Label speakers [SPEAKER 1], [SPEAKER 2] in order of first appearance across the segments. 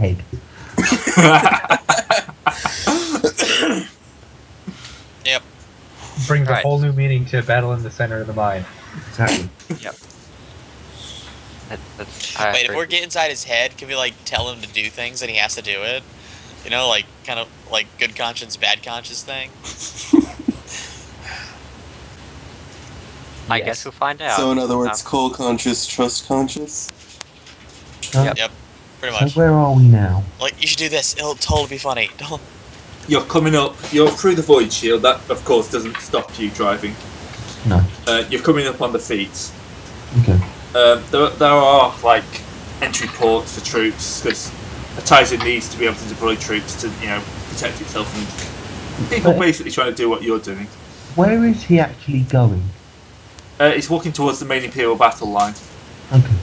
[SPEAKER 1] head.
[SPEAKER 2] Yep.
[SPEAKER 3] Brings a
[SPEAKER 4] Right.
[SPEAKER 3] whole new meaning to battle in the center of the mind.
[SPEAKER 1] Exactly.
[SPEAKER 4] Yep.
[SPEAKER 2] Wait, if we're getting inside his head, can we like tell him to do things and he has to do it? You know, like kind of like good conscience, bad conscience thing.
[SPEAKER 4] I guess we'll find out.
[SPEAKER 5] So in other words, cold conscious, trust conscious.
[SPEAKER 4] Yep.
[SPEAKER 2] Yep, pretty
[SPEAKER 1] So
[SPEAKER 2] much.
[SPEAKER 1] where are we now?
[SPEAKER 2] Like you should do this. It'll totally be funny. Don't.
[SPEAKER 6] You're coming up. You're through the void shield. That, of course, doesn't stop you driving.
[SPEAKER 1] No.
[SPEAKER 6] You're coming up on the feet.
[SPEAKER 1] Okay.
[SPEAKER 6] There are like entry ports for troops because Tyson needs to be able to deploy troops to protect itself and people basically trying to do what you're doing.
[SPEAKER 1] Where is he actually going?
[SPEAKER 6] He's walking towards the main Imperial battle line.
[SPEAKER 1] Okay.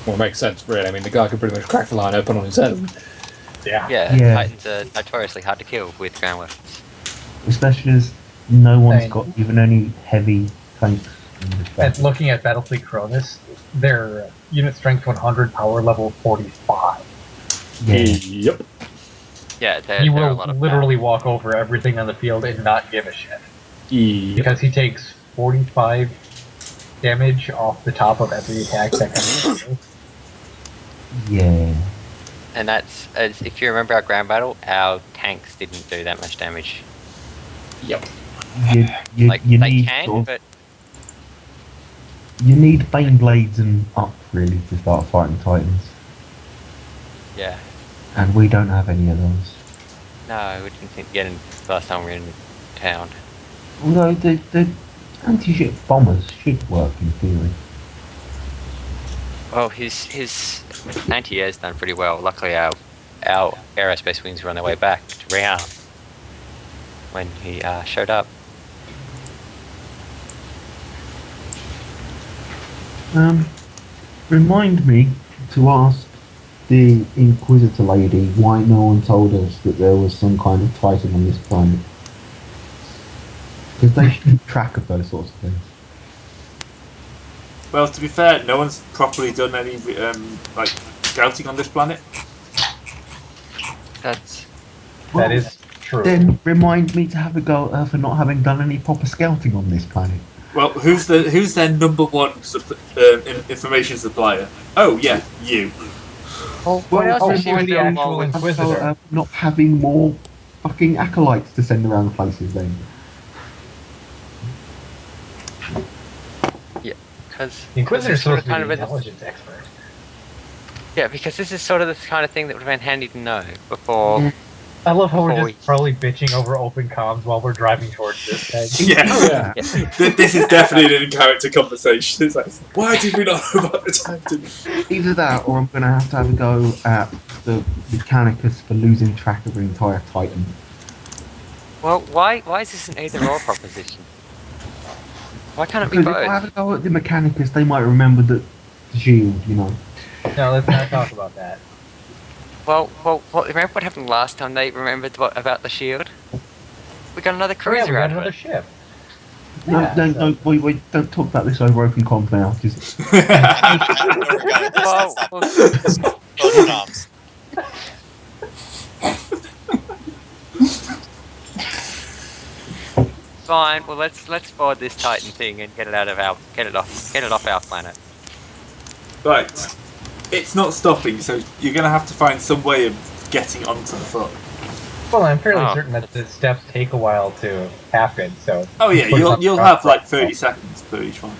[SPEAKER 7] Well, it makes sense, really. I mean, the guy could pretty much crack the line open on his own.
[SPEAKER 3] Yeah.
[SPEAKER 4] Yeah, Titans are notoriously hard to kill with ground weapons.
[SPEAKER 1] Especially as no one's
[SPEAKER 3] Hey.
[SPEAKER 1] got even any heavy tanks in this
[SPEAKER 3] And
[SPEAKER 1] battle.
[SPEAKER 3] looking at Battlefleet Cronus, their unit strength 100, power level 45.
[SPEAKER 1] Yeah.
[SPEAKER 7] Yep.
[SPEAKER 4] Yeah,
[SPEAKER 3] He
[SPEAKER 4] they're a
[SPEAKER 3] will
[SPEAKER 4] lot of
[SPEAKER 3] literally walk over everything on the field and not give a shit.
[SPEAKER 7] Yep.
[SPEAKER 3] Because he takes 45 damage off the top of every attack that comes in.
[SPEAKER 1] Yeah.
[SPEAKER 4] And that's, as if you remember our ground battle, our tanks didn't do that much damage.
[SPEAKER 7] Yep.
[SPEAKER 1] You
[SPEAKER 4] Like,
[SPEAKER 1] you
[SPEAKER 4] they
[SPEAKER 1] need
[SPEAKER 4] can,
[SPEAKER 1] sort of,
[SPEAKER 4] but
[SPEAKER 1] you need Bane Blades and up really to start fighting Titans,
[SPEAKER 4] yeah.
[SPEAKER 1] and we don't have any of those.
[SPEAKER 4] No, we didn't think get in last time we were in town.
[SPEAKER 1] Although the anti-ship bombers should work in theory.
[SPEAKER 4] Well, his anti-air's done pretty well. Luckily, our aerospace wings were on their way back to rearm when he showed up.
[SPEAKER 1] Remind me to ask the Inquisitor lady why no one told us that there was some kind of Titan on this planet. Because they should keep track of those sorts of things.
[SPEAKER 6] Well, to be fair, no one's properly done any like scouting on this planet.
[SPEAKER 4] That's
[SPEAKER 3] That is true.
[SPEAKER 1] Then remind me to have a go at her for not having done any proper scouting on this planet.
[SPEAKER 6] Well, who's their number one information supplier? Oh yeah, you.
[SPEAKER 4] what else
[SPEAKER 3] oh,
[SPEAKER 4] was she
[SPEAKER 3] who's
[SPEAKER 4] was
[SPEAKER 3] the
[SPEAKER 4] doing
[SPEAKER 3] actual
[SPEAKER 4] while we-
[SPEAKER 3] Inquisitor?
[SPEAKER 1] Not having more fucking acolytes to send around places then.
[SPEAKER 4] Because
[SPEAKER 3] The Inquisitor's
[SPEAKER 4] sort
[SPEAKER 3] supposed
[SPEAKER 4] of
[SPEAKER 3] to be
[SPEAKER 4] kind
[SPEAKER 3] an
[SPEAKER 4] of
[SPEAKER 3] intelligence expert.
[SPEAKER 4] yeah, because this is sort of the kind of thing that would have been handy to know before.
[SPEAKER 1] Yeah.
[SPEAKER 3] I love how we're
[SPEAKER 4] Before
[SPEAKER 3] just probably bitching over open comms while we're driving towards this thing.
[SPEAKER 6] Yeah.
[SPEAKER 7] Yeah.
[SPEAKER 6] This is definitely an in-character conversation. It's like, why did we not know about the Titan?
[SPEAKER 1] Either that, or I'm going to have a go at the Mechanicus for losing track of the entire Titan.
[SPEAKER 4] Well, why is this an either-or proposition? Why can't it be
[SPEAKER 1] Because if I have
[SPEAKER 4] both?
[SPEAKER 1] a go at the Mechanicus, they might remember the shield, you know.
[SPEAKER 3] No, let's not talk about that.
[SPEAKER 4] Well, remember what happened last time they remembered about the shield? We got another
[SPEAKER 3] Oh, yeah,
[SPEAKER 4] cruiser
[SPEAKER 3] we got
[SPEAKER 4] out of
[SPEAKER 3] another
[SPEAKER 4] it.
[SPEAKER 3] ship.
[SPEAKER 1] No,
[SPEAKER 3] Yeah,
[SPEAKER 1] no,
[SPEAKER 3] so-
[SPEAKER 1] no, wait, don't talk about this over open comms now. Just
[SPEAKER 2] I don't know where we're going with this.
[SPEAKER 4] Well,
[SPEAKER 2] Let's not close comms.
[SPEAKER 4] fine. Well, let's board this Titan thing and get it off our planet.
[SPEAKER 6] Right. It's not stopping, so you're going to have to find some way of getting onto the front.
[SPEAKER 3] Well, I'm fairly
[SPEAKER 4] Oh.
[SPEAKER 3] certain that the steps take a while to happen, so...
[SPEAKER 6] Oh yeah, you'll have like 30 seconds per each one.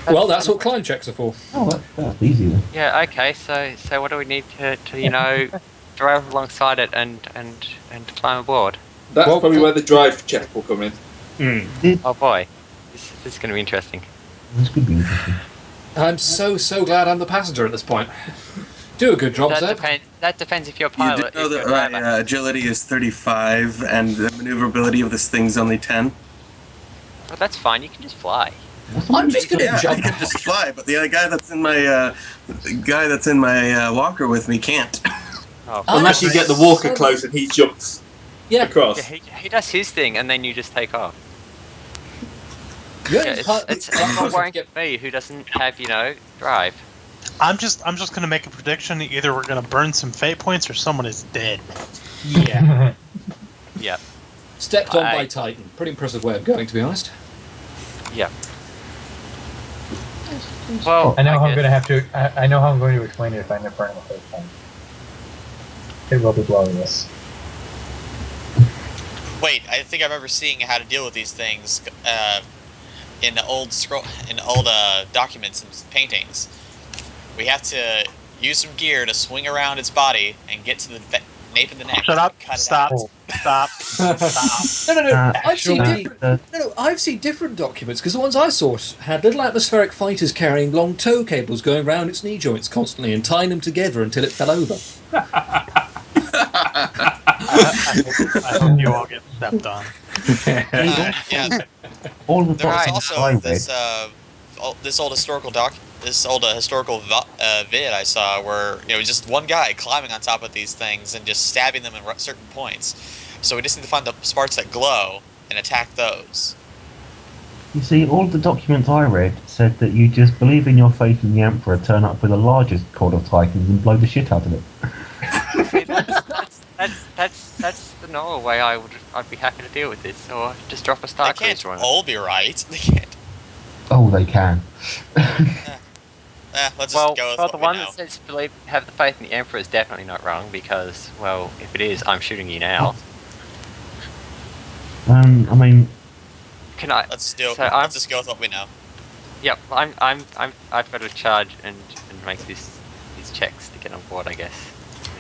[SPEAKER 7] Well, that's what climb checks are for.
[SPEAKER 1] oh, that's easy then.
[SPEAKER 4] Yeah. Okay. So what do we need to drive alongside it and climb aboard?
[SPEAKER 6] That's
[SPEAKER 7] Well,
[SPEAKER 6] probably where the drive check will come in.
[SPEAKER 4] Oh boy, this is going to be interesting.
[SPEAKER 1] This could be interesting.
[SPEAKER 7] I'm so glad I'm the passenger at this point. Do a good job, Zed.
[SPEAKER 4] That depends if you're a
[SPEAKER 5] You
[SPEAKER 4] pilot.
[SPEAKER 5] do know
[SPEAKER 4] if you're
[SPEAKER 5] that
[SPEAKER 4] a driver.
[SPEAKER 5] agility is 35 and the maneuverability of this thing's only 10?
[SPEAKER 4] Well, that's fine. You can just fly.
[SPEAKER 7] I'm just gonna
[SPEAKER 5] Yeah, I
[SPEAKER 7] jump.
[SPEAKER 5] can just fly, but the other guy that's in my walker with me can't.
[SPEAKER 4] Oh,
[SPEAKER 6] Unless you get the walker close and he jumps
[SPEAKER 7] Yeah.
[SPEAKER 6] across.
[SPEAKER 4] yeah, he does his thing and then you just take off.
[SPEAKER 7] Good.
[SPEAKER 4] Yeah, it's more worrying for me who doesn't have drive.
[SPEAKER 8] I'm just gonna make a prediction. Either we're gonna burn some fate points or someone is dead.
[SPEAKER 7] Yeah.
[SPEAKER 4] Yep.
[SPEAKER 7] Stepped on by
[SPEAKER 4] I-
[SPEAKER 7] Titan. Pretty impressive way of going, to be honest.
[SPEAKER 4] Yep. Well,
[SPEAKER 3] I know how I'm
[SPEAKER 4] guess-
[SPEAKER 3] going to have to. I know how I'm going to explain it if I end up burning the first time. It will be glorious.
[SPEAKER 2] Wait, I think I remember seeing how to deal with these things in the old documents and paintings. We have to use some gear to swing around its body and get to the nape of the neck.
[SPEAKER 8] Shut up!
[SPEAKER 2] Cut it
[SPEAKER 8] Stop!
[SPEAKER 2] out.
[SPEAKER 8] Stop! Stop!
[SPEAKER 9] No. I've seen
[SPEAKER 1] Actually,
[SPEAKER 9] different. No, I've seen different documents because the ones I saw had little atmospheric fighters carrying long tow cables going round its knee joints constantly and tying them together until it fell over.
[SPEAKER 8] I hope you all get stepped on.
[SPEAKER 2] Yeah,
[SPEAKER 1] All the
[SPEAKER 2] there was
[SPEAKER 1] documents I
[SPEAKER 2] also
[SPEAKER 1] read,
[SPEAKER 2] this old historical vid I saw where just one guy climbing on top of these things and just stabbing them at certain points. So we just need to find the sparks that glow and attack those.
[SPEAKER 1] you see, all the documents I read said that you just believe in your faith in the Emperor, turn up with the largest cord of Titans and blow the shit out of it.
[SPEAKER 4] That's the normal way I'd be happy to deal with this, or just drop a
[SPEAKER 2] They
[SPEAKER 4] star
[SPEAKER 2] can't
[SPEAKER 4] cruiser on it.
[SPEAKER 2] all be right. They can't.
[SPEAKER 1] Oh, they can.
[SPEAKER 2] Let's just
[SPEAKER 4] Well,
[SPEAKER 2] go with
[SPEAKER 4] the
[SPEAKER 2] what we
[SPEAKER 4] one
[SPEAKER 2] know.
[SPEAKER 4] that says have the faith in the Emperor is definitely not wrong because, well, if it is, I'm shooting you now.
[SPEAKER 1] I mean,
[SPEAKER 4] Can I?
[SPEAKER 2] Let's just go with what we know.
[SPEAKER 4] Yep, I've got to charge and make these checks to get on board, I guess.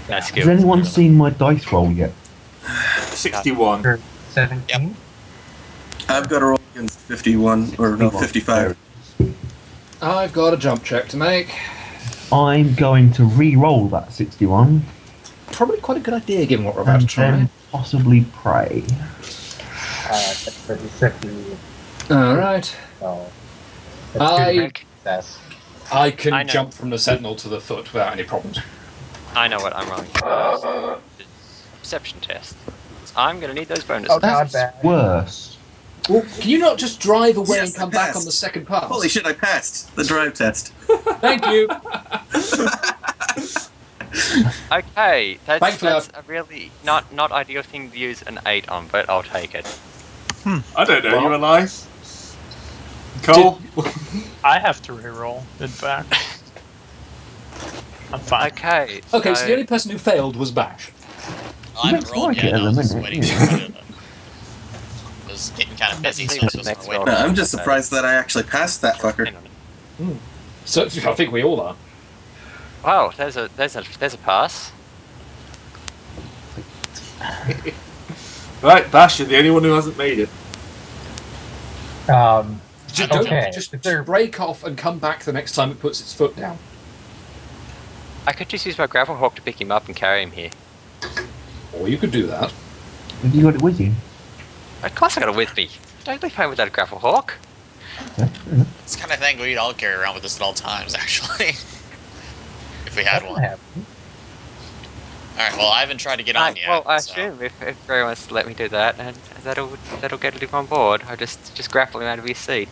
[SPEAKER 4] No
[SPEAKER 1] has
[SPEAKER 4] skills.
[SPEAKER 1] anyone seen my dice roll yet?
[SPEAKER 6] 61.
[SPEAKER 3] Or 17?
[SPEAKER 5] I've got to roll against 51, or no, 55.
[SPEAKER 7] I've got a jump check to make.
[SPEAKER 1] I'm going to re-roll that 61
[SPEAKER 7] Probably quite a good idea given what we're about to
[SPEAKER 1] and
[SPEAKER 7] try.
[SPEAKER 1] then possibly pray.
[SPEAKER 3] That's pretty sicky.
[SPEAKER 7] Alright.
[SPEAKER 3] So.
[SPEAKER 7] I-
[SPEAKER 3] That's good success.
[SPEAKER 7] I can
[SPEAKER 4] I know.
[SPEAKER 7] jump from the sentinel to the foot without any problems.
[SPEAKER 4] I know what I'm rolling. Perception test. I'm gonna need those bonuses.
[SPEAKER 3] Oh, not
[SPEAKER 1] That's
[SPEAKER 3] bad.
[SPEAKER 1] worse.
[SPEAKER 7] Well, can you not just drive away
[SPEAKER 5] Yes,
[SPEAKER 7] and come
[SPEAKER 5] I
[SPEAKER 7] back
[SPEAKER 5] passed.
[SPEAKER 7] on the second pass?
[SPEAKER 5] Holy shit, I passed the drive test.
[SPEAKER 7] Thank you.
[SPEAKER 4] Okay, that's
[SPEAKER 7] Thankfully,
[SPEAKER 4] a really not ideal thing to use an 8 on, but I'll take it.
[SPEAKER 6] I don't know,
[SPEAKER 7] Well-
[SPEAKER 6] you alive? Cole?
[SPEAKER 8] I have to reroll. In fact, I'm fine.
[SPEAKER 4] Okay.
[SPEAKER 7] Okay, so the only person who failed was Bash.
[SPEAKER 2] I haven't
[SPEAKER 1] Looks
[SPEAKER 2] rolled
[SPEAKER 1] like
[SPEAKER 2] yet.
[SPEAKER 1] it at
[SPEAKER 2] I was
[SPEAKER 1] the
[SPEAKER 2] just
[SPEAKER 1] minute,
[SPEAKER 2] waiting.
[SPEAKER 1] yeah.
[SPEAKER 2] I was getting kind of busy, so I
[SPEAKER 4] Next
[SPEAKER 2] was just
[SPEAKER 4] roll.
[SPEAKER 2] waiting.
[SPEAKER 5] I'm just surprised that I actually passed that fucker.
[SPEAKER 4] Hang on.
[SPEAKER 7] So I think we all are.
[SPEAKER 4] Wow, there's a pass.
[SPEAKER 6] Right, Bash, you're the only one who hasn't made it.
[SPEAKER 7] Just,
[SPEAKER 3] Okay,
[SPEAKER 7] just
[SPEAKER 3] is there-
[SPEAKER 7] break off and come back the next time it puts its foot down.
[SPEAKER 4] I could just use my gravel hawk to pick him up and carry him here.
[SPEAKER 7] Or you could do that.
[SPEAKER 1] Have you got it with you?
[SPEAKER 4] Of course I got it with me. Don't leave home without a gravel hawk.
[SPEAKER 2] It's the kind of thing we'd all carry around with us at all times, actually. If we had
[SPEAKER 3] That'll
[SPEAKER 2] one.
[SPEAKER 3] happen.
[SPEAKER 2] Alright, well, I haven't tried to get on yet.
[SPEAKER 4] Well, I
[SPEAKER 2] so-
[SPEAKER 4] assume if Gray wants to let me do that, and that'll get him on board. I just grapple him out of his seat.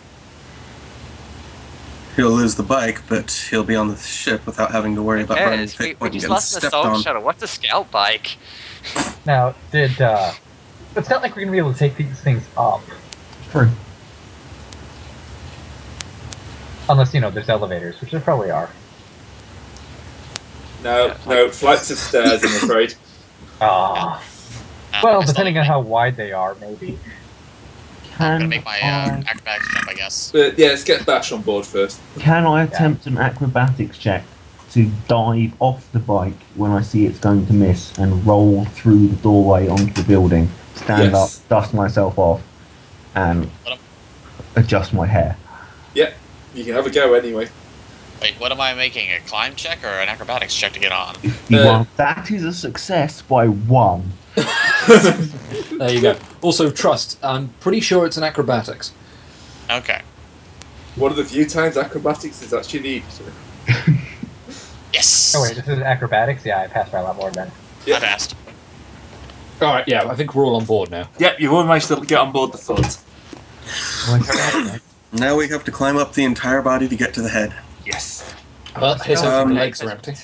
[SPEAKER 5] He'll lose the bike, but he'll be on the ship without having to worry about burning
[SPEAKER 4] Yes, we
[SPEAKER 5] fate point and
[SPEAKER 4] just
[SPEAKER 5] getting
[SPEAKER 4] lost an
[SPEAKER 5] stepped
[SPEAKER 4] assault
[SPEAKER 5] on.
[SPEAKER 4] shuttle. What's a scout bike?
[SPEAKER 3] Now, it's not like we're gonna be able to take these things up.
[SPEAKER 1] True.
[SPEAKER 3] Unless, there's elevators, which there probably are.
[SPEAKER 6] No, flights of stairs, I'm afraid.
[SPEAKER 3] Ah.
[SPEAKER 2] I
[SPEAKER 3] Well,
[SPEAKER 2] guess
[SPEAKER 3] depending
[SPEAKER 2] I'll
[SPEAKER 3] on how wide they are, maybe.
[SPEAKER 2] I'm gonna
[SPEAKER 1] Can
[SPEAKER 2] make my
[SPEAKER 1] I,
[SPEAKER 2] acrobatics jump, I guess.
[SPEAKER 6] But yeah, let's get Bash on board first.
[SPEAKER 1] can I attempt an acrobatics check to dive off the bike when I see it's going to miss and roll through the doorway onto the building, stand
[SPEAKER 6] Yes.
[SPEAKER 1] up, dust myself off, and
[SPEAKER 2] Let 'em-
[SPEAKER 1] adjust my hair?
[SPEAKER 6] You can have a go anyway.
[SPEAKER 2] Wait, what am I making? A climb check or an acrobatics check to get on?
[SPEAKER 1] That is a success by 1.
[SPEAKER 7] There you go. Also, trust. I'm pretty sure it's an acrobatics.
[SPEAKER 2] Okay.
[SPEAKER 6] One of the few times acrobatics is actually needed.
[SPEAKER 2] Yes!
[SPEAKER 3] Oh wait, this is acrobatics? Yeah, I passed by a lot more then.
[SPEAKER 2] I passed.
[SPEAKER 7] Alright, yeah, I think we're all on board now.
[SPEAKER 6] Yep, you've all managed to get on board the foot.
[SPEAKER 5] Now we have to climb up the entire body to get to the head.
[SPEAKER 6] Yes.
[SPEAKER 9] Well, his
[SPEAKER 5] Um,
[SPEAKER 9] legs are empty.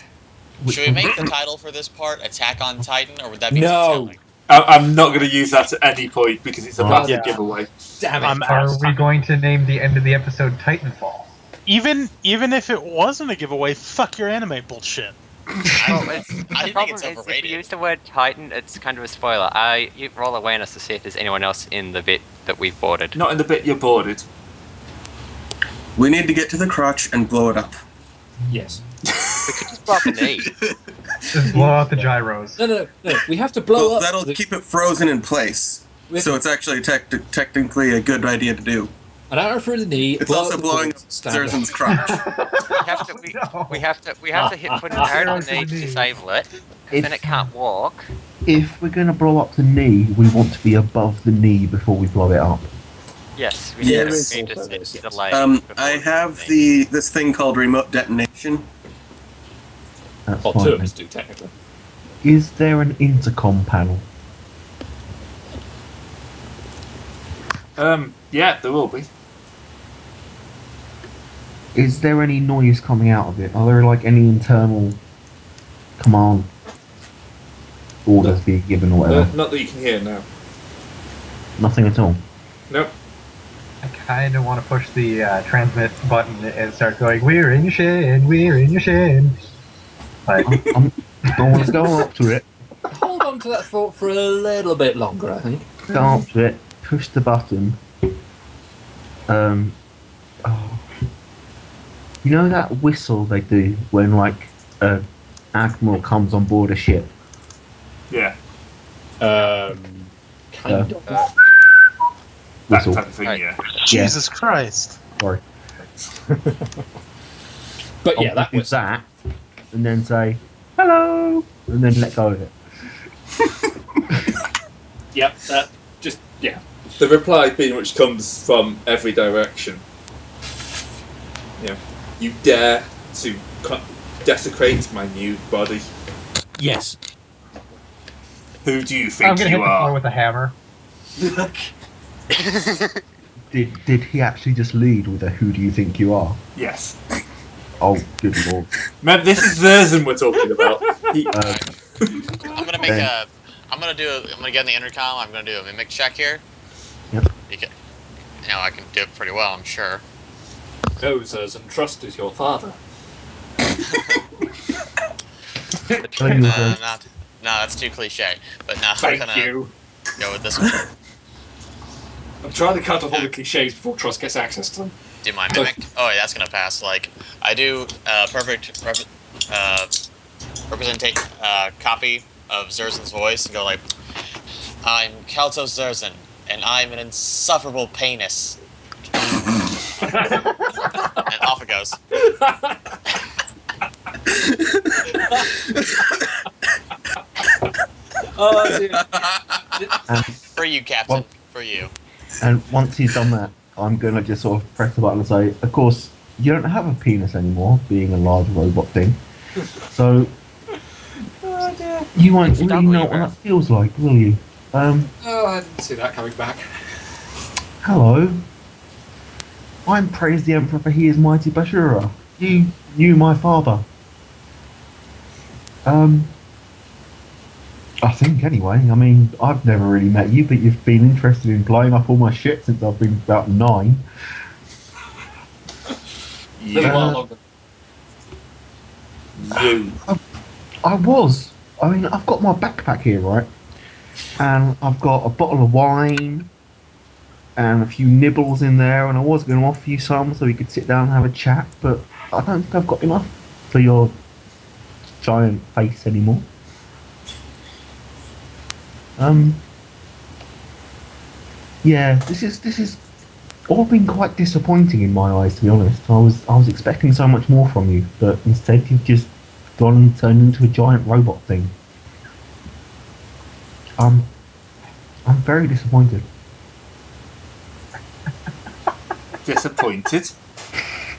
[SPEAKER 2] Should we make the title for this part Attack on Titan, or would that be
[SPEAKER 9] No.
[SPEAKER 2] too telling?
[SPEAKER 6] I'm not going to use that at any point because it's a massive
[SPEAKER 8] Yeah.
[SPEAKER 6] giveaway.
[SPEAKER 9] Damn it.
[SPEAKER 8] I'm
[SPEAKER 3] Are we going to name the end of the episode Titanfall?
[SPEAKER 8] even if it wasn't a giveaway, fuck your anime bullshit.
[SPEAKER 4] Well,
[SPEAKER 2] I
[SPEAKER 4] the
[SPEAKER 2] think
[SPEAKER 4] problem
[SPEAKER 2] it's
[SPEAKER 4] is if
[SPEAKER 2] overrated.
[SPEAKER 4] you use the word Titan, it's kind of a spoiler. You roll awareness to see if there's anyone else in the bit that we've boarded.
[SPEAKER 6] Not in the bit you're boarded.
[SPEAKER 5] We need to get to the crotch and blow it up.
[SPEAKER 9] Yes.
[SPEAKER 4] We could just blow up a knee.
[SPEAKER 3] Just blow out the gyros.
[SPEAKER 9] No. We have to blow
[SPEAKER 5] Well,
[SPEAKER 9] up.
[SPEAKER 5] that'll keep it frozen in place.
[SPEAKER 9] We have
[SPEAKER 5] So it's actually technically a good idea to do.
[SPEAKER 9] an arrow through the knee.
[SPEAKER 5] It's
[SPEAKER 9] blow
[SPEAKER 5] also
[SPEAKER 9] up the
[SPEAKER 5] blowing up
[SPEAKER 9] bullets, stand up.
[SPEAKER 5] Zerzen's crotch.
[SPEAKER 4] We have to hit put an arrow on the knee to disable it. 'Cause then it can't walk.
[SPEAKER 1] If we're going to blow up the knee, we want to be above the knee before we blow it up.
[SPEAKER 4] Yes, we
[SPEAKER 5] Yes.
[SPEAKER 4] need to hit
[SPEAKER 9] Yes.
[SPEAKER 4] delay.
[SPEAKER 5] I have this thing called remote detonation.
[SPEAKER 1] That's
[SPEAKER 9] Or
[SPEAKER 1] fine.
[SPEAKER 9] two of us do, technically.
[SPEAKER 1] Is there an intercom panel?
[SPEAKER 6] Yeah, there will be.
[SPEAKER 1] Is there any noise coming out of it? Are there like any internal command orders being given or whatever?
[SPEAKER 6] Not that you can hear now.
[SPEAKER 1] Nothing at all.
[SPEAKER 6] Nope.
[SPEAKER 3] I kind of want to push the transmit button and start going, "We're in your shed, we're in your shed." Like,
[SPEAKER 1] Don't want to go up to it.
[SPEAKER 9] Hold on to that thought for a little bit longer, I think.
[SPEAKER 1] Go up to it. Push the button. Oh. You know that whistle they do when like an admiral comes on board a ship?
[SPEAKER 6] Yeah,
[SPEAKER 9] Kind of.
[SPEAKER 6] that
[SPEAKER 1] Whistle.
[SPEAKER 6] type of thing,
[SPEAKER 4] Right.
[SPEAKER 6] yeah.
[SPEAKER 8] Jesus Christ.
[SPEAKER 1] Sorry.
[SPEAKER 9] But yeah,
[SPEAKER 1] I'll
[SPEAKER 9] that
[SPEAKER 1] do
[SPEAKER 9] was
[SPEAKER 1] that, and then say hello, and then let go of it.
[SPEAKER 6] Yep, that just, yeah. The reply pretty much comes from every direction. Yeah. You dare to desecrate my new body.
[SPEAKER 9] yes.
[SPEAKER 6] Who do you
[SPEAKER 3] I'm
[SPEAKER 6] think
[SPEAKER 3] gonna hit
[SPEAKER 6] you
[SPEAKER 3] the floor
[SPEAKER 6] are?
[SPEAKER 3] with a hammer.
[SPEAKER 1] Did he actually just lead with a "Who do you think you are"?
[SPEAKER 6] Yes.
[SPEAKER 1] Oh, good lord!
[SPEAKER 6] Man, this is Zerzen we're talking about.
[SPEAKER 2] I'm gonna make a. I'm gonna get in the intercom. I'm gonna do a mimic check here.
[SPEAKER 1] Yep.
[SPEAKER 2] I can do it pretty well, I'm sure.
[SPEAKER 9] Go, and trust is your father.
[SPEAKER 1] Tell you what,
[SPEAKER 2] No, that's too cliche. But no, I'm
[SPEAKER 6] Thank
[SPEAKER 2] gonna
[SPEAKER 6] you.
[SPEAKER 2] go with this one.
[SPEAKER 9] I'm trying to cut off all the cliches before Trust gets access to them.
[SPEAKER 2] Do my mimic. Oh, yeah, that's gonna pass. Like, I do representate copy of Zerzen's voice and go like, "I'm Kaltos Zerzen, and I'm an insufferable penis." And off it goes.
[SPEAKER 9] Oh, dear.
[SPEAKER 2] For you, Captain.
[SPEAKER 1] Well-
[SPEAKER 2] For you.
[SPEAKER 1] and once he's done that, I'm gonna just sort of press the button and say, "Of course, you don't have a penis anymore, being a large robot thing. So you won't really know what that feels like, will you?
[SPEAKER 9] Oh, I didn't see that coming back.
[SPEAKER 1] Hello. I'm Praise the Emperor for he is mighty Bashura. You knew my father. I think anyway. I mean, I've never really met you, but you've been interested in blowing up all my shit since I've been about 9.
[SPEAKER 9] Been a while longer.
[SPEAKER 6] You.
[SPEAKER 1] I was. I mean, I've got my backpack here, right? And I've got a bottle of wine and a few nibbles in there, and I was going to offer you some so we could sit down and have a chat, but I don't think I've got enough for your giant face anymore. Yeah, this is all been quite disappointing in my eyes, to be honest. I was expecting so much more from you, but instead you've just gone and turned into a giant robot thing. I'm very disappointed.
[SPEAKER 6] Disappointed?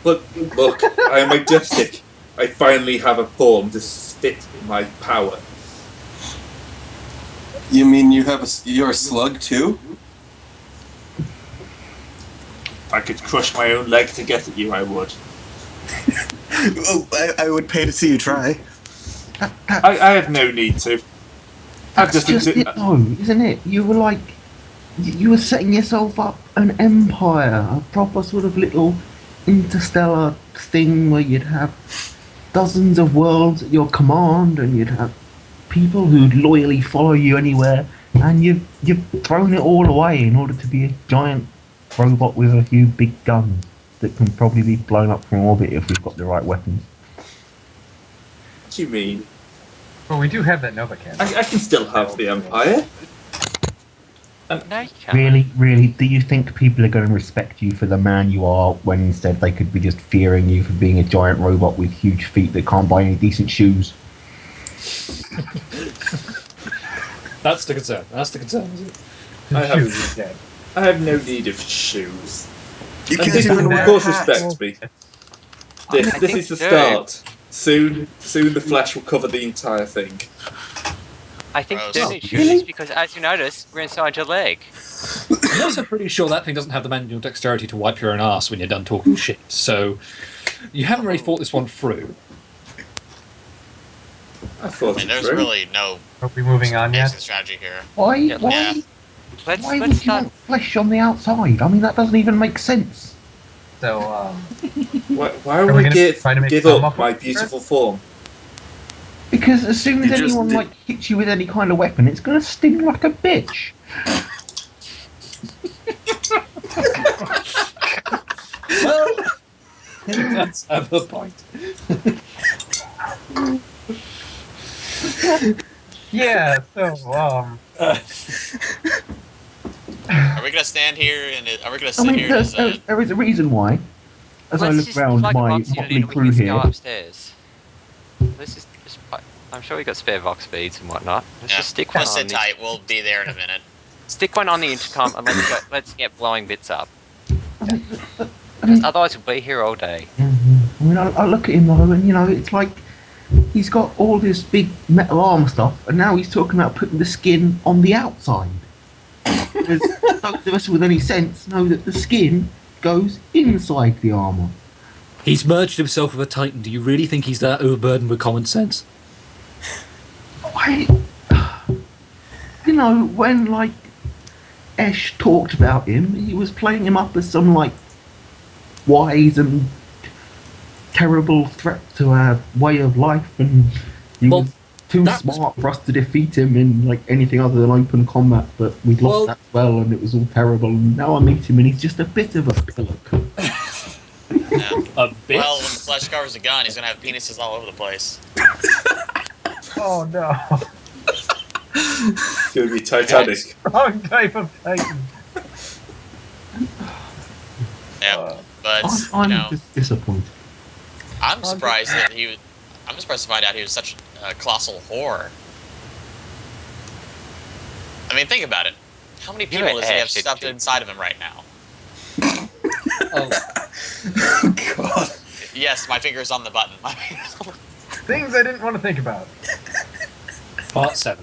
[SPEAKER 6] Look, I am majestic. I finally have a form to fit in my power.
[SPEAKER 5] You mean you're a slug too?
[SPEAKER 6] If I could crush my own leg to get at you, I would.
[SPEAKER 5] Oh, I would pay to see you try.
[SPEAKER 6] I have no need to. I've
[SPEAKER 1] That's
[SPEAKER 6] just
[SPEAKER 1] just it, though, isn't it? You were like, you were setting yourself up an empire, a proper sort of little interstellar thing where you'd have dozens of worlds at your command, and you'd have people who'd loyally follow you anywhere, and you've thrown it all away in order to be a giant robot with a few big guns that can probably be blown up from orbit if we've got the right weapons.
[SPEAKER 6] What do you mean?
[SPEAKER 3] Well, we do have that Nova cannon.
[SPEAKER 6] I can still have the Empire.
[SPEAKER 4] No, you can't.
[SPEAKER 1] Really, do you think people are going to respect you for the man you are when instead they could be just fearing you for being a giant robot with huge feet that can't buy any decent shoes?
[SPEAKER 7] That's the concern. That's the concern, is it?
[SPEAKER 6] I have-
[SPEAKER 3] Shoes is dead.
[SPEAKER 6] I have no need of shoes.
[SPEAKER 5] You
[SPEAKER 6] And
[SPEAKER 5] can't
[SPEAKER 6] people
[SPEAKER 5] even
[SPEAKER 6] will
[SPEAKER 5] wear
[SPEAKER 6] of course
[SPEAKER 5] hats.
[SPEAKER 6] respect me.
[SPEAKER 4] I
[SPEAKER 6] This
[SPEAKER 4] think
[SPEAKER 6] is the
[SPEAKER 4] so.
[SPEAKER 6] start. Soon the flesh will cover the entire thing.
[SPEAKER 4] I think
[SPEAKER 2] Gross.
[SPEAKER 4] you don't need
[SPEAKER 1] Really?
[SPEAKER 4] shoes because, as you notice, we're inside your leg.
[SPEAKER 9] I'm also pretty sure that thing doesn't have the manual dexterity to wipe your own ass when you're done talking shit. So you haven't really thought this one through.
[SPEAKER 6] I thought
[SPEAKER 2] I mean,
[SPEAKER 6] it
[SPEAKER 2] there's
[SPEAKER 6] through.
[SPEAKER 2] really no
[SPEAKER 3] Are we moving on
[SPEAKER 2] exit
[SPEAKER 3] yet?
[SPEAKER 2] strategy here.
[SPEAKER 1] Why?
[SPEAKER 4] Yeah.
[SPEAKER 1] Why?
[SPEAKER 2] Yeah.
[SPEAKER 4] Let's
[SPEAKER 1] Why
[SPEAKER 4] let's
[SPEAKER 1] would you
[SPEAKER 4] not.
[SPEAKER 1] want flesh on the outside? I mean, that doesn't even make sense.
[SPEAKER 3] So,
[SPEAKER 6] Why
[SPEAKER 3] Are we
[SPEAKER 6] would I
[SPEAKER 3] gonna try to make
[SPEAKER 6] give
[SPEAKER 3] some
[SPEAKER 6] up
[SPEAKER 3] up
[SPEAKER 6] my
[SPEAKER 3] with
[SPEAKER 6] beautiful form?
[SPEAKER 1] Because as soon as
[SPEAKER 5] You just
[SPEAKER 1] anyone
[SPEAKER 5] did-
[SPEAKER 1] like hits you with any kind of weapon, it's gonna sting like a bitch.
[SPEAKER 9] Well, that's have a point.
[SPEAKER 3] yeah, so,
[SPEAKER 2] Are we gonna stand here and are we gonna
[SPEAKER 1] I
[SPEAKER 2] sit
[SPEAKER 1] mean,
[SPEAKER 2] here as a...
[SPEAKER 1] there is a reason why. As I
[SPEAKER 4] Let's
[SPEAKER 1] look
[SPEAKER 4] just
[SPEAKER 1] around
[SPEAKER 4] plug a
[SPEAKER 1] my
[SPEAKER 4] box unit
[SPEAKER 1] motley
[SPEAKER 4] in and we
[SPEAKER 1] crew
[SPEAKER 4] can just
[SPEAKER 1] here,
[SPEAKER 4] go upstairs. Let's just I'm sure we got spare Vox speeds and whatnot. Let's
[SPEAKER 2] Yeah,
[SPEAKER 4] just stick one
[SPEAKER 2] just
[SPEAKER 4] on
[SPEAKER 2] sit
[SPEAKER 4] the,
[SPEAKER 2] tight. We'll be there in a minute.
[SPEAKER 4] stick one on the intercom and let's get blowing bits up.
[SPEAKER 1] I mean,
[SPEAKER 4] 'Cause otherwise we'll be here all day.
[SPEAKER 1] I mean, I look at him though, and you know, it's like he's got all this big metal armor stuff, and now he's talking about putting the skin on the outside. Because those of us with any sense know that the skin goes inside the armor.
[SPEAKER 9] He's merged himself with a Titan. Do you really think he's that overburdened with common sense?
[SPEAKER 1] You know, when like Esh talked about him, he was playing him up as some like wise and terrible threat to our way of life, and he
[SPEAKER 9] Well,
[SPEAKER 1] was too
[SPEAKER 9] that was-
[SPEAKER 1] smart for us to defeat him in like anything other than open combat. But we'd lost
[SPEAKER 9] Well-
[SPEAKER 1] that well, and it was all terrible. And now I meet him, and he's just a bit of a pillock.
[SPEAKER 2] Yeah.
[SPEAKER 9] A bit.
[SPEAKER 2] Well, when the flesh covers the gun, he's gonna have penises all over the place.
[SPEAKER 3] oh no.
[SPEAKER 6] It's going to be Titanic.
[SPEAKER 3] Wrong type of Titan.
[SPEAKER 2] Yeah, but
[SPEAKER 1] I'm
[SPEAKER 2] you know,
[SPEAKER 1] just disappointed.
[SPEAKER 2] I'm surprised that he was. I'm surprised to find out he was such a colossal whore. I mean, think about it. How many
[SPEAKER 4] You
[SPEAKER 2] people
[SPEAKER 4] and
[SPEAKER 2] does he have
[SPEAKER 4] Ash did
[SPEAKER 2] stuffed
[SPEAKER 4] too.
[SPEAKER 2] inside of him right now?
[SPEAKER 9] Oh,
[SPEAKER 5] God.
[SPEAKER 2] Yes, my finger's on the button.
[SPEAKER 3] Things I didn't want to think about.
[SPEAKER 9] part 7.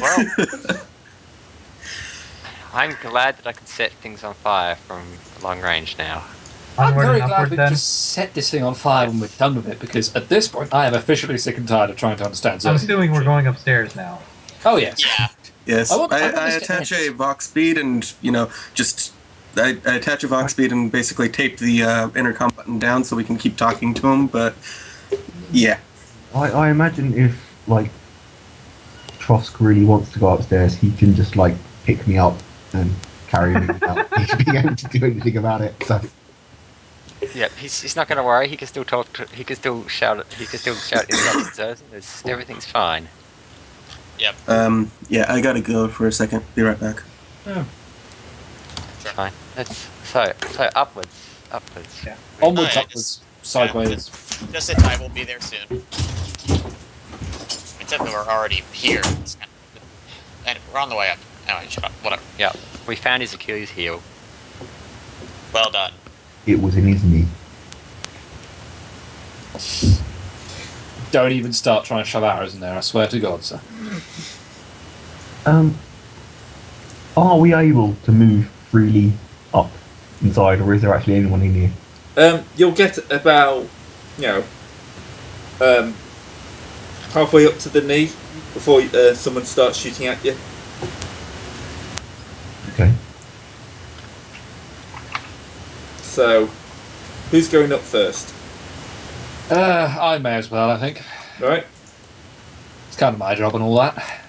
[SPEAKER 4] Well, I'm glad that I can set things on fire from long range now.
[SPEAKER 9] I'm
[SPEAKER 3] Onward
[SPEAKER 9] very
[SPEAKER 3] and
[SPEAKER 9] glad
[SPEAKER 3] upward
[SPEAKER 9] we
[SPEAKER 3] then.
[SPEAKER 9] just set this thing on fire when we're done with it, because at this point I am officially sick and tired of trying to understand
[SPEAKER 3] I'm
[SPEAKER 9] certain
[SPEAKER 3] assuming we're
[SPEAKER 9] shit.
[SPEAKER 3] going upstairs now.
[SPEAKER 9] Oh, yes.
[SPEAKER 2] Yeah.
[SPEAKER 5] Yes,
[SPEAKER 9] I want
[SPEAKER 5] I
[SPEAKER 9] this to
[SPEAKER 5] attach
[SPEAKER 9] end.
[SPEAKER 5] a Vox speed and, just... I attach a Vox speed and basically tape the intercom button down so we can keep talking to him, but... Yeah.
[SPEAKER 1] I imagine if like Trosk really wants to go upstairs, he can just like pick me up and carry me without me being able to do anything about it. So
[SPEAKER 4] Yep, he's not going to worry. He can still talk. He can still shout. He can still shout instructions. Everything's fine.
[SPEAKER 5] Yeah, I gotta go for a second. Be right back.
[SPEAKER 4] It's fine. Let's so upwards.
[SPEAKER 3] Yeah.
[SPEAKER 9] Onwards,
[SPEAKER 2] Oh, yeah,
[SPEAKER 9] upwards, sideways.
[SPEAKER 2] Just sit tight. We'll be there soon. Except that we're already here. And we're on the way up. Anyway, shut up. Whatever.
[SPEAKER 4] Yeah, we found his Achilles heel.
[SPEAKER 2] Well done.
[SPEAKER 1] it was in his knee.
[SPEAKER 9] Don't even start trying to shove arrows in there, I swear to God, sir.
[SPEAKER 1] Are we able to move freely up inside, or is there actually anyone in here?
[SPEAKER 6] You'll get about, halfway up to the knee before someone starts shooting at you.
[SPEAKER 1] Okay.
[SPEAKER 6] So, who's going up first?
[SPEAKER 9] I may as well, I think.
[SPEAKER 6] Right?
[SPEAKER 9] It's kind of my job and all that.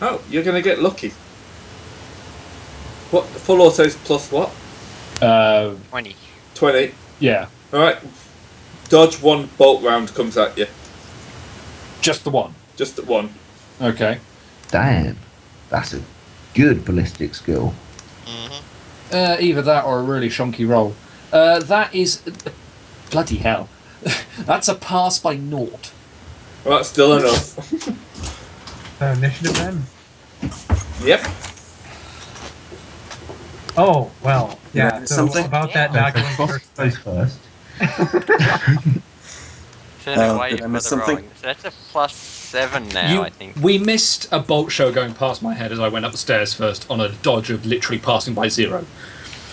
[SPEAKER 6] Oh, you're going to get lucky. What? Full autos plus what?
[SPEAKER 4] 20.
[SPEAKER 6] 20.
[SPEAKER 9] Yeah.
[SPEAKER 6] Alright. Dodge one bolt round comes at you.
[SPEAKER 9] Just the one.
[SPEAKER 6] Just at one.
[SPEAKER 9] Okay.
[SPEAKER 1] Damn. That's a good ballistic skill.
[SPEAKER 9] Either that or a really shonky roll. That is... Bloody hell. That's a pass by naught.
[SPEAKER 6] Well, that's still enough.
[SPEAKER 3] Initiative then?
[SPEAKER 6] Yep.
[SPEAKER 3] Oh, well, yeah.
[SPEAKER 5] Yeah,
[SPEAKER 3] So
[SPEAKER 5] something?
[SPEAKER 3] about that document first.
[SPEAKER 1] Goes first.
[SPEAKER 4] Don't know why
[SPEAKER 5] did
[SPEAKER 4] you
[SPEAKER 5] I miss
[SPEAKER 4] bother
[SPEAKER 5] something?
[SPEAKER 4] rolling. So that's a +7 now, I think.
[SPEAKER 9] We missed a bolt show going past my head as I went up the stairs first on a dodge of literally passing by 0.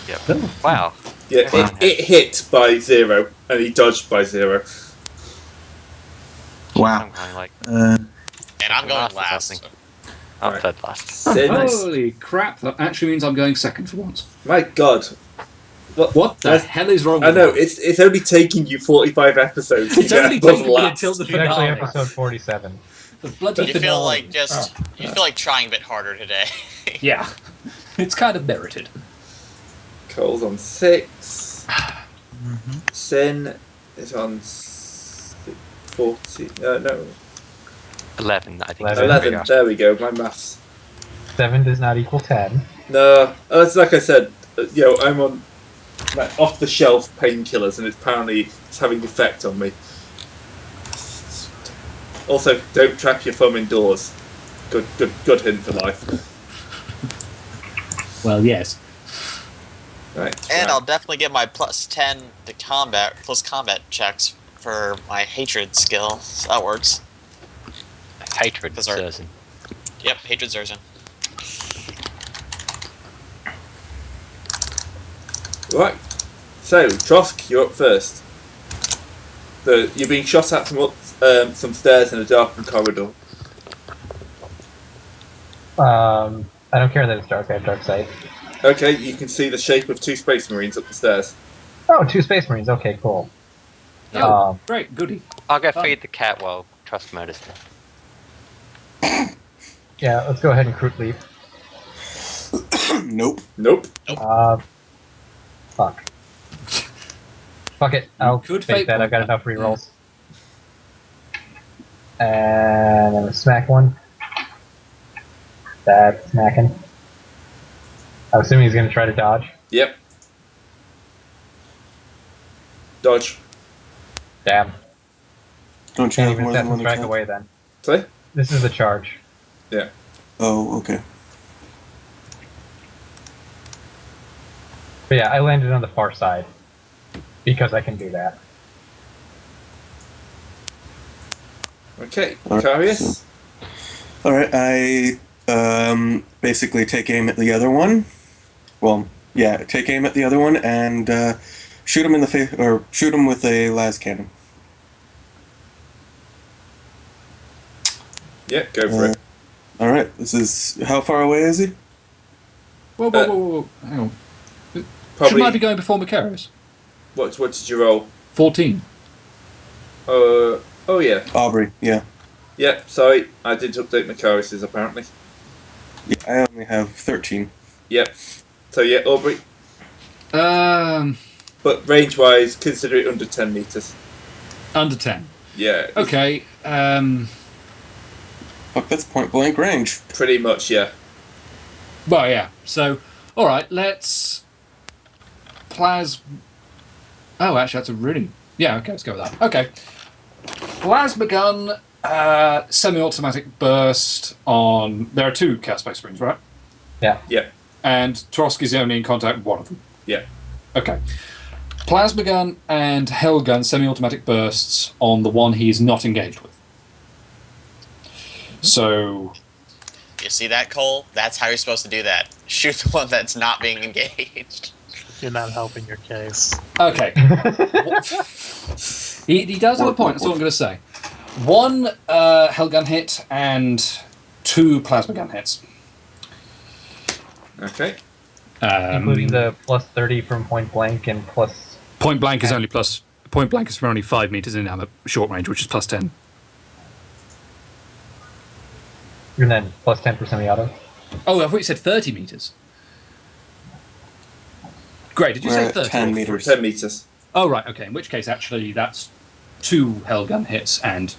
[SPEAKER 4] Yep.
[SPEAKER 1] Oh.
[SPEAKER 4] Wow.
[SPEAKER 6] Yeah, it hit by 0, and he dodged by 0.
[SPEAKER 5] Wow.
[SPEAKER 4] I'm going like
[SPEAKER 2] And I'm going
[SPEAKER 4] Last or
[SPEAKER 2] last.
[SPEAKER 4] something. I'm third last.
[SPEAKER 6] Sin.
[SPEAKER 9] Holy crap, that actually means I'm going second for once.
[SPEAKER 6] My God.
[SPEAKER 9] What the
[SPEAKER 6] That's-
[SPEAKER 9] hell is wrong
[SPEAKER 6] I
[SPEAKER 9] with
[SPEAKER 6] know,
[SPEAKER 9] me?
[SPEAKER 6] it's only taking you 45 episodes. to
[SPEAKER 9] It's
[SPEAKER 6] get
[SPEAKER 9] only
[SPEAKER 6] above
[SPEAKER 9] taken me
[SPEAKER 6] last.
[SPEAKER 9] until the
[SPEAKER 3] It's actually
[SPEAKER 9] finale.
[SPEAKER 3] episode 47.
[SPEAKER 9] The bloody
[SPEAKER 2] You feel
[SPEAKER 9] finale.
[SPEAKER 2] like you feel like trying a bit harder today.
[SPEAKER 9] Yeah. It's kind of merited.
[SPEAKER 6] Cole's on 6. Sin is on 40. No,
[SPEAKER 4] 11, I think.
[SPEAKER 6] 11. There we go, my maths.
[SPEAKER 3] 7 does not equal 10.
[SPEAKER 6] No, it's like I said, I'm on like, off-the-shelf painkillers, and apparently it's having an effect on me. Also, don't trap your thumb indoors. Good hint for life.
[SPEAKER 9] Well, yes.
[SPEAKER 6] Right.
[SPEAKER 2] And I'll definitely get my +10 to combat, plus combat checks for my hatred skill. So that works.
[SPEAKER 4] Hatred,
[SPEAKER 2] Those are-
[SPEAKER 4] Zerzan.
[SPEAKER 2] Yep, hatred Zerzan.
[SPEAKER 6] Right. So, Trosk, you're up first. You're being shot at from up some stairs in a darkened corridor.
[SPEAKER 3] I don't care that it's dark. I have dark sight.
[SPEAKER 6] Okay, you can see the shape of 2 Space Marines up the stairs.
[SPEAKER 3] Oh, 2 Space Marines. Okay, cool.
[SPEAKER 9] Oh, great, goody.
[SPEAKER 4] I'll go feed the cat while Trust murders them.
[SPEAKER 3] Yeah, let's go ahead and Kroot leap.
[SPEAKER 5] Nope.
[SPEAKER 6] Nope.
[SPEAKER 3] Fuck. Fuck it. I'll
[SPEAKER 9] could
[SPEAKER 3] fake
[SPEAKER 9] fake
[SPEAKER 3] that.
[SPEAKER 9] one.
[SPEAKER 3] I've got enough rerolls. And I'm gonna smack one. That's smacking. I'm assuming he's gonna try to dodge.
[SPEAKER 6] Yep. Dodge.
[SPEAKER 3] Damn.
[SPEAKER 5] Don't you
[SPEAKER 3] Can't
[SPEAKER 5] have
[SPEAKER 3] even
[SPEAKER 5] more
[SPEAKER 3] set
[SPEAKER 5] than
[SPEAKER 3] and
[SPEAKER 5] one
[SPEAKER 3] strike
[SPEAKER 5] attack?
[SPEAKER 3] away then.
[SPEAKER 6] Say?
[SPEAKER 3] This is the charge.
[SPEAKER 5] Oh, okay.
[SPEAKER 3] But yeah, I landed on the far side. Because I can do that.
[SPEAKER 6] Okay.
[SPEAKER 5] Alright,
[SPEAKER 6] Carius?
[SPEAKER 5] Alright, I basically take aim at the other one. Well, yeah, take aim at the other one and shoot him in the face, or shoot him with a las cannon.
[SPEAKER 6] Yeah, go for it.
[SPEAKER 5] Alright, this is. How far away is he?
[SPEAKER 9] Whoa. Hang on. Shouldn't I be
[SPEAKER 6] Probably.
[SPEAKER 9] going before Macarius?
[SPEAKER 6] What did you roll?
[SPEAKER 9] 14.
[SPEAKER 6] Oh yeah.
[SPEAKER 5] Aubrey, yeah.
[SPEAKER 6] Yeah, sorry. I did update Macarius's apparently.
[SPEAKER 5] Yeah, I only have 13.
[SPEAKER 6] Yep. So yeah, Aubrey. But range wise, consider it under 10 meters.
[SPEAKER 9] Under 10.
[SPEAKER 6] Yeah.
[SPEAKER 9] Okay,
[SPEAKER 5] Fuck, that's point blank range.
[SPEAKER 6] Pretty much, yeah.
[SPEAKER 9] well, yeah. So, alright, let's... Oh, actually, that's a really... Yeah, okay, let's go with that. Okay. Plasma gun, semi-automatic burst on... There are 2 Chaos Space Marines, right?
[SPEAKER 3] Yeah.
[SPEAKER 6] Yeah.
[SPEAKER 9] And Trotsky's only in contact with one of them.
[SPEAKER 6] Yeah.
[SPEAKER 9] Okay. Plasma gun and Hell gun semi-automatic bursts on the one he is not engaged with. So,
[SPEAKER 2] You see that, Cole? That's how you're supposed to do that. Shoot the one that's not being engaged.
[SPEAKER 8] You're not helping your case.
[SPEAKER 9] Okay. he does have a point, that's all I'm going to say. 1 Hellgun hit and 2 plasma gun hits.
[SPEAKER 6] Okay.
[SPEAKER 3] Including the plus 30 from point blank and plus.
[SPEAKER 9] Point blank is only plus. Point blank is for only 5 meters in short range, which is plus 10.
[SPEAKER 3] And then plus 10 for semi-auto.
[SPEAKER 9] Oh, I thought you said 30 meters. Great, did you say 30?
[SPEAKER 5] 10 meters.
[SPEAKER 6] 10 meters.
[SPEAKER 9] Oh, right, okay. In which case, actually, that's 2 Hellgun hits and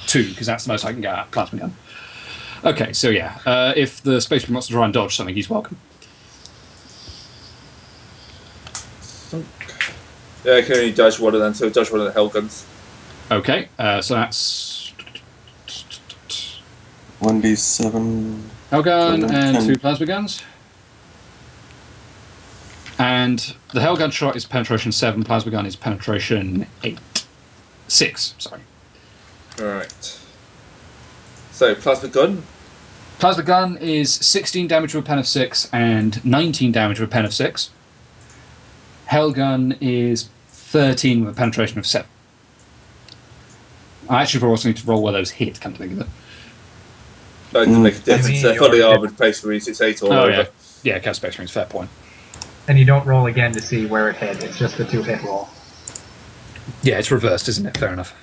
[SPEAKER 9] 2, because that's the most I can get at plasma gun. Okay, so yeah, if the Space Marine wants to try and dodge something, he's welcome.
[SPEAKER 6] Yeah, I can only dodge one of them, so dodge one of the Hellguns.
[SPEAKER 9] Okay, so that's
[SPEAKER 5] 1d7.
[SPEAKER 9] Hellgun and
[SPEAKER 5] 10.
[SPEAKER 9] 2 plasma guns. And the Hellgun shot is penetration 7, plasma gun is penetration 6, sorry.
[SPEAKER 6] Alright. So, plasma gun.
[SPEAKER 9] Plasma gun is 16 damage with a pen of 6 and 19 damage with a pen of 6. Hellgun is 13 with a penetration of 7. I actually also need to roll where those hit, come to think of it.
[SPEAKER 6] That doesn't make a difference.
[SPEAKER 3] mean,
[SPEAKER 6] They're fully
[SPEAKER 3] you're-
[SPEAKER 6] armoured Space Marines, it's 8 all over.
[SPEAKER 9] yeah. Yeah, Chaos Space Marines, fair point.
[SPEAKER 3] And you don't roll again to see where it hit. It's just the 2-hit roll.
[SPEAKER 9] Yeah, it's reversed, isn't it? Fair enough.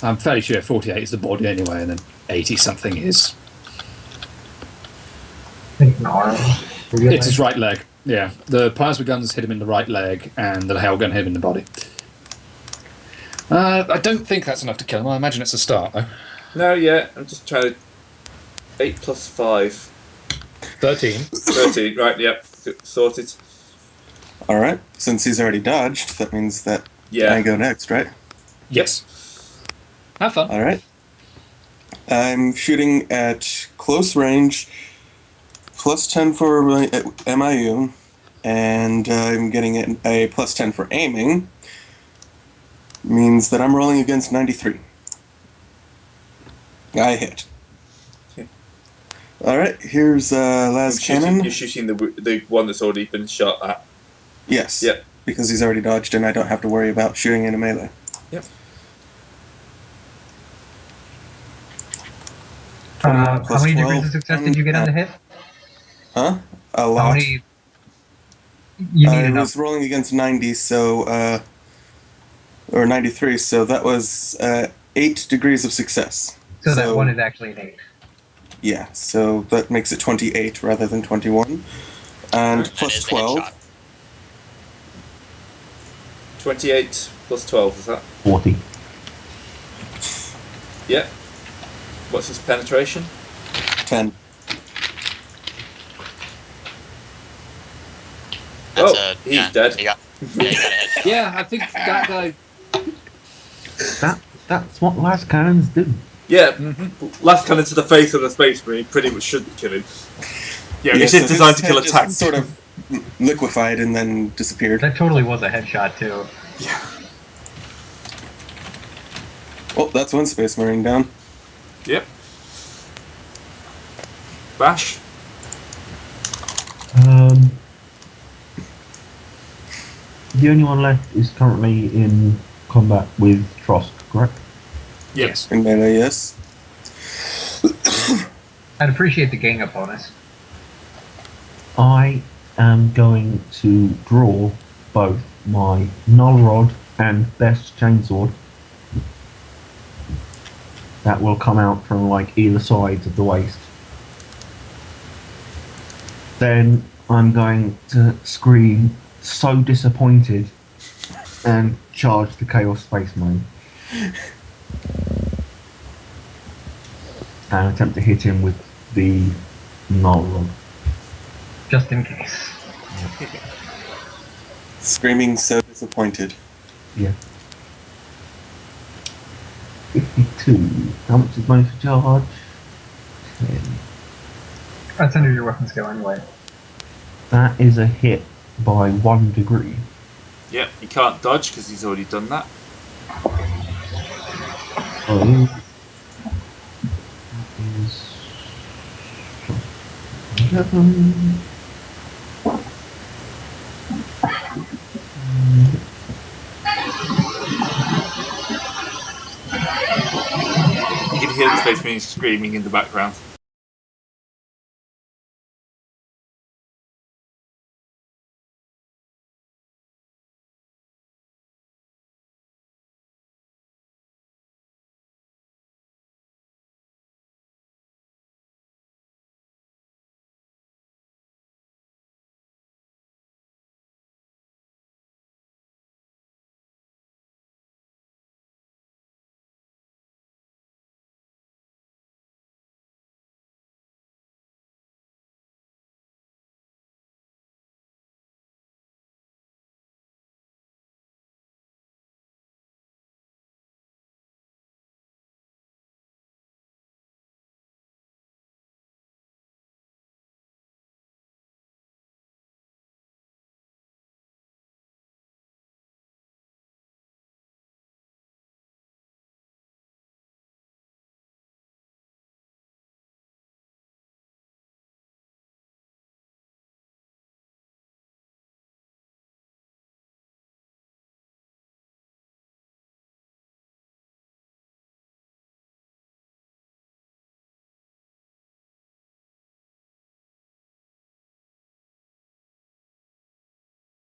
[SPEAKER 9] I'm fairly sure 48 is the body anyway, and then 80 something is.
[SPEAKER 3] I think an arm.
[SPEAKER 9] It's his right leg. Yeah, the plasma guns hit him in the right leg, and the Hellgun hit him in the body. I don't think that's enough to kill him. I imagine it's a start, though.
[SPEAKER 6] No, yeah, I'm just trying to. 8 plus 5.
[SPEAKER 7] 13.
[SPEAKER 6] 13, right, yep, sorted.
[SPEAKER 5] Alright, since he's already dodged, that means that
[SPEAKER 6] Yeah.
[SPEAKER 5] I go next, right?
[SPEAKER 9] Yes. Have fun.
[SPEAKER 5] Alright. I'm shooting at close range, plus 10 for my MIU, and I'm getting a plus 10 for aiming. Means that I'm rolling against 93. I hit.
[SPEAKER 6] Okay.
[SPEAKER 5] Alright, here's Las Cannon.
[SPEAKER 6] You're shooting the one that's already been shot at.
[SPEAKER 5] Yes.
[SPEAKER 6] Yep.
[SPEAKER 5] Because he's already dodged and I don't have to worry about shooting in a melee.
[SPEAKER 6] Yep.
[SPEAKER 3] How
[SPEAKER 5] Plus
[SPEAKER 3] many degrees
[SPEAKER 5] 12
[SPEAKER 3] of success did you get on the hit?
[SPEAKER 5] Huh? A
[SPEAKER 3] How
[SPEAKER 5] lot.
[SPEAKER 3] many? You need
[SPEAKER 5] I
[SPEAKER 3] enough.
[SPEAKER 5] was rolling against 90, so, or 93, so that was 8 degrees of success.
[SPEAKER 3] So that one is actually an 8.
[SPEAKER 5] Yeah, so that makes it 28 rather than 21. And
[SPEAKER 2] That
[SPEAKER 5] plus
[SPEAKER 2] is a
[SPEAKER 5] 12.
[SPEAKER 2] headshot.
[SPEAKER 6] 28 plus 12, is that?
[SPEAKER 1] 40.
[SPEAKER 6] Yeah. What's his penetration?
[SPEAKER 5] 10.
[SPEAKER 2] That's
[SPEAKER 6] Oh,
[SPEAKER 2] a,
[SPEAKER 6] he's
[SPEAKER 2] yeah,
[SPEAKER 6] dead.
[SPEAKER 2] You got a headshot.
[SPEAKER 9] Yeah, I think that guy.
[SPEAKER 1] That's what last cannons do.
[SPEAKER 6] Yeah, last cannon to the face of the Space Marine pretty much should kill him. Yeah, this
[SPEAKER 5] so
[SPEAKER 6] is designed
[SPEAKER 5] his
[SPEAKER 6] to kill a
[SPEAKER 5] head
[SPEAKER 6] tank.
[SPEAKER 5] just sort of liquefied and then disappeared.
[SPEAKER 3] That totally was a headshot too.
[SPEAKER 5] Oh, that's one Space Marine down.
[SPEAKER 6] Yep. Bash.
[SPEAKER 1] The only one left is currently in combat with Trosk, correct?
[SPEAKER 9] Yes.
[SPEAKER 5] In melee, yes.
[SPEAKER 3] I'd appreciate the gang up bonus.
[SPEAKER 1] I am going to draw both my Null Rod and Best Chainsword. That will come out from like either sides of the waist. Then I'm going to scream so disappointed and charge the Chaos Space Marine. And attempt to hit him with the Null Rod.
[SPEAKER 3] Just in case.
[SPEAKER 5] Screaming so disappointed.
[SPEAKER 1] Yeah. 52. How much is bonus for charge? 10.
[SPEAKER 3] That's under your weapon skill anyway.
[SPEAKER 1] That is a hit by 1 degree.
[SPEAKER 6] Yep, you can't dodge because he's already done that.
[SPEAKER 1] Oh. That is 11.
[SPEAKER 6] Space Marine screaming in the background.